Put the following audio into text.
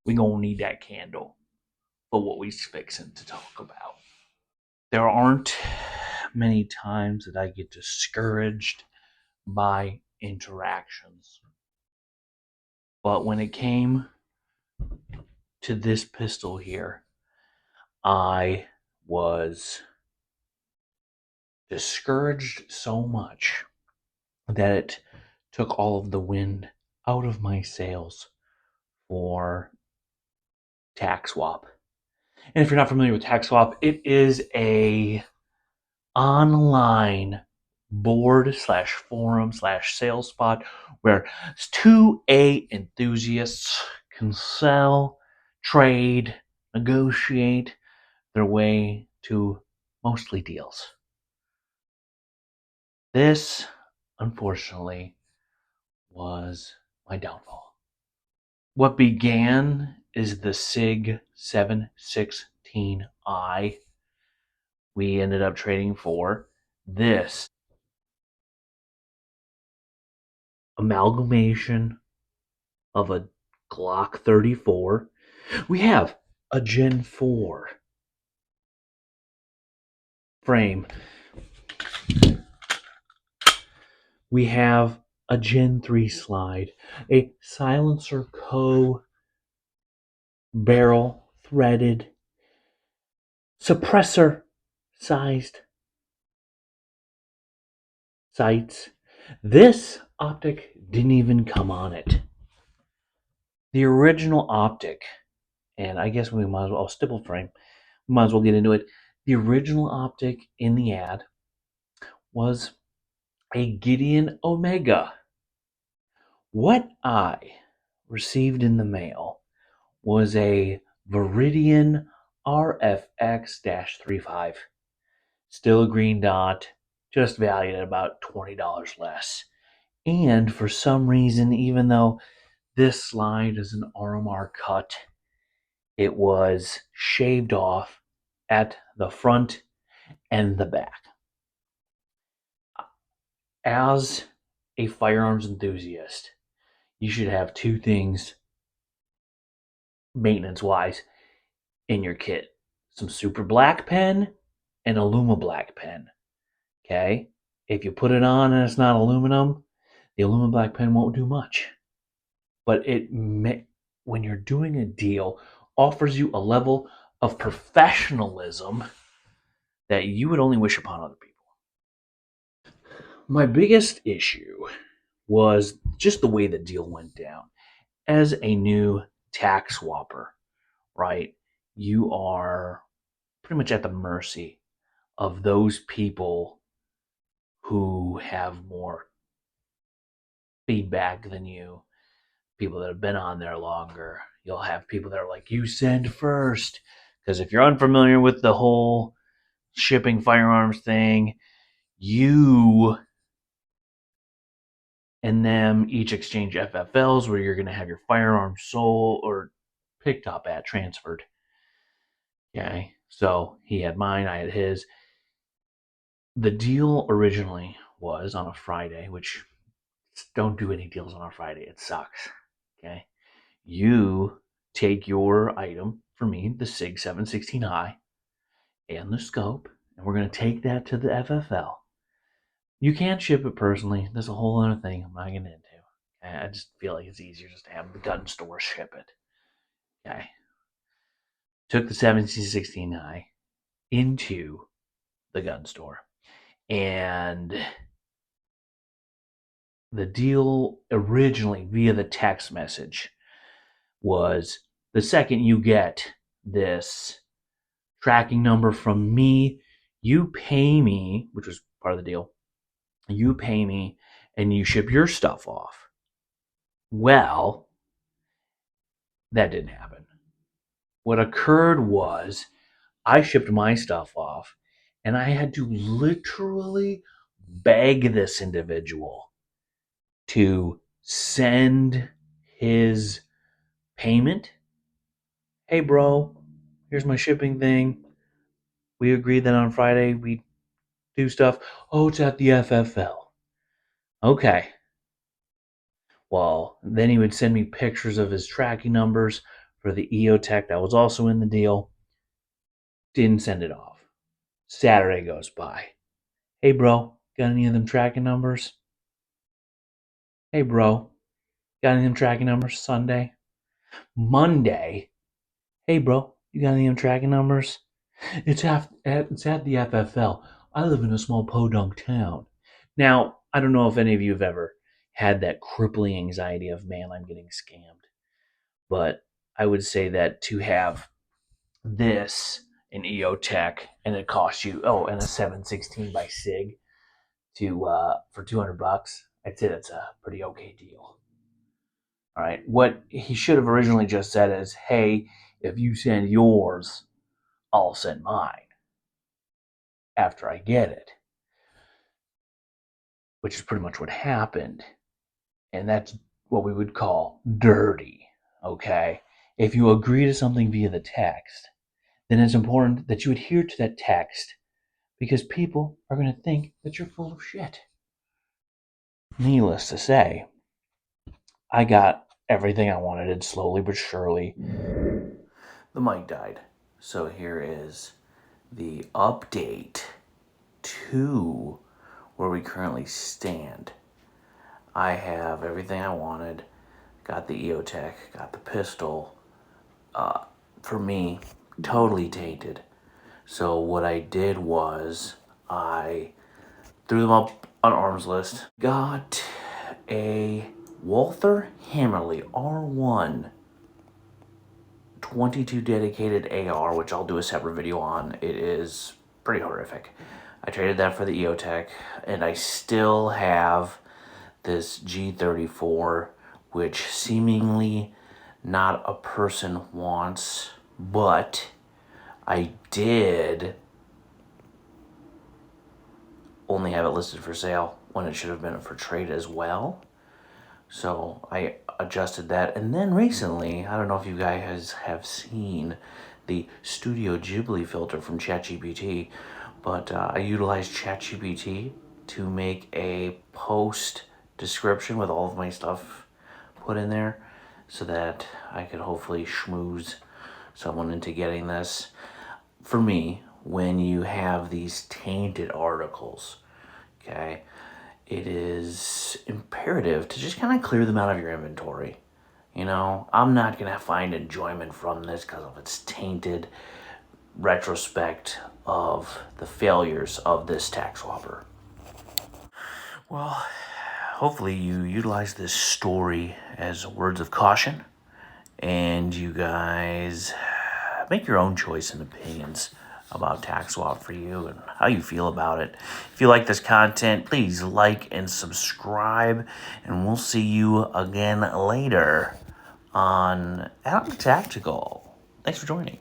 we gonna need that candle for what we's fixing to talk about. There aren't many times that I get discouraged by interactions. But when it came to this pistol here, I was discouraged so much that it took all of the wind out of my sails for Tacswap. And if you're not familiar with Tacswap, it is a online board slash forum slash sales spot where 2A enthusiasts can sell, trade, negotiate their way to mostly deals. This, unfortunately, was my downfall. What began is the SIG 716i we ended up trading for this amalgamation of a Glock 34. We have a Gen 4 frame. We have a Gen 3 slide, a silencer barrel threaded suppressor sized sights. This optic didn't even come on it. The original optic, and I guess we might as well, stipple frame, we might as well get into it. The original optic in the ad was a Gideon Omega. What I received in the mail was a Viridian RFX 35. Still a green dot, just valued at about $20 less. And for some reason, even though this slide is an RMR cut, it was shaved off at the front and the back. As a firearms enthusiast, you should have two things maintenance wise in your kit: some super black pen and a Luma black pen. Okay? If you put it on and it's not aluminum, the aluminum black pen won't do much. But when you're doing a deal, offers you a level of professionalism that you would only wish upon other people. My biggest issue was just the way the deal went down. As a new tax swapper, right, you are pretty much at the mercy of those people who have more feedback than you, people that have been on there longer. You'll have people that are like, you send first. Because if you're unfamiliar with the whole shipping firearms thing, you and them each exchange FFLs where you're going to have your firearm sold or picked up at transferred. Okay, so he had mine, I had his. The deal originally was on a Friday, which don't do any deals on a Friday. It sucks. Okay, you take your item for me, the SIG 716i and the scope, and we're going to take that to the FFL. You can't ship it personally. There's a whole other thing I'm not getting into. I just feel like it's easier just to have the gun store ship it. Okay. Took the 1716i into the gun store. And the deal originally via the text message was the second you get this tracking number from me, you pay me, which was part of the deal. You pay me and you ship your stuff off. Well, that didn't happen. What occurred was I shipped my stuff off and I had to literally beg this individual to send his payment. Hey, bro, here's my shipping thing. We agreed that on Friday we do stuff. Oh, it's at the FFL. Okay. Well, then he would send me pictures of his tracking numbers for the EOTech that was also in the deal. Didn't send it off. Saturday goes by. Hey, bro, got any of them tracking numbers? Hey, bro, got any of them tracking numbers? Sunday. Monday. Hey, bro, you got any of them tracking numbers? It's at the FFL. I live in a small podunk town. Now, I don't know if any of you have ever had that crippling anxiety of, man, I'm getting scammed. But I would say that to have this in EOTech and it costs you, and a 716 by SIG for $200, I'd say that's a pretty okay deal. All right. What he should have originally just said is, hey, if you send yours, I'll send mine after I get it, which is pretty much what happened. And that's what we would call dirty. Okay. If you agree to something via the text, then it's important that you adhere to that text because people are going to think that you're full of shit. Needless to say, I got everything I wanted, and slowly but surely, the mic died. So here is the update to where we currently stand. I have everything I wanted. Got the EOTech, got the pistol. For me, totally tainted. So what I did was I threw them up on arms list. Got a Walther Hammerly R1 22 dedicated AR, which I'll do a separate video on. It is pretty horrific. I traded that for the EOTech, and I still have this G34, which seemingly not a person wants, but I did only have it listed for sale when it should have been for trade as well. So I adjusted that. And then recently, I don't know if you guys have seen the Studio Ghibli filter from ChatGPT, but I utilized ChatGPT to make a post description with all of my stuff put in there so that I could hopefully schmooze someone into getting this. For me, when you have these tainted articles, okay, it is imperative to just kind of clear them out of your inventory. You know, I'm not going to find enjoyment from this because of its tainted retrospect of the failures of this Tacswapper. Well, hopefully you utilize this story as words of caution and you guys make your own choice and opinions about Tacswap for you and how you feel about it. If you like this content, please like and subscribe, and we'll see you again later on Adam Tactical. Thanks for joining.